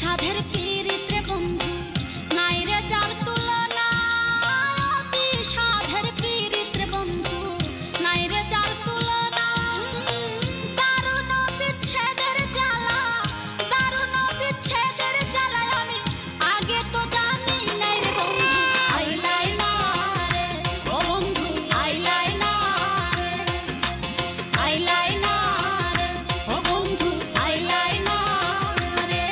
সাধের পীড়িতে বন্ধু নাই রে যার তুলনা, অতি সাধের পীড়িতে বন্ধু নাই রে যার তুলনা। দারুণ বিচ্ছেদের জ্বালা, দারুণ বিচ্ছেদের জ্বালায় আমি আগে তো জানি নাই রে বন্ধু। আইলাই না রে ও বন্ধু, আইলাই না রে, আইলাই না রে ও বন্ধু, আইলাই না রে।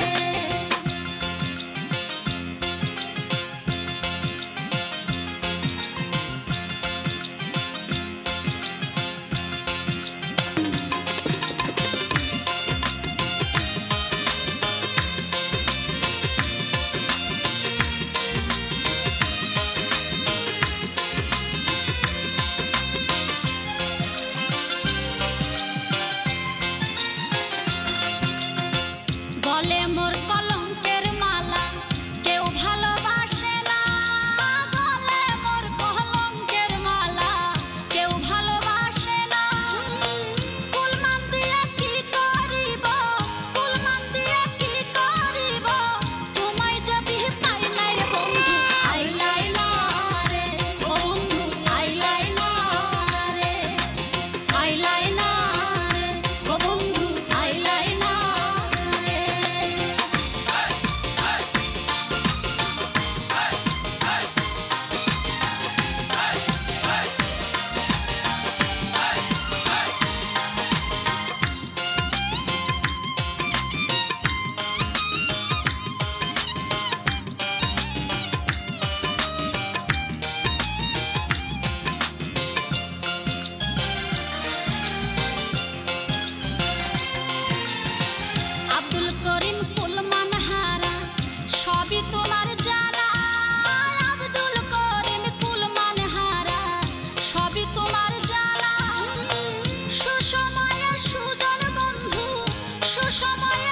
গলে মোর কলঙ্কের মালা কেউ ভালোবাসে না, গলে মোর কলঙ্কের মালা কেউ ভালোবাসে না। কুলমান দিয়ে কি করিব, কুলমান দিয়ে কি করিব, তোমায় যদি পাই নাই রে বন্ধু। আইলাই না রে ও বন্ধু, আইলাই না রে, আইলাই না রে ও বন্ধু, আইলাই না রে। আব্দুল করিম কুলমান হারা সবই তোমার জানা, আব্দুল করিম কুলমান হারা সবই তোমার জানা। সুসময়ে সুজন বন্ধু, সুসময়ে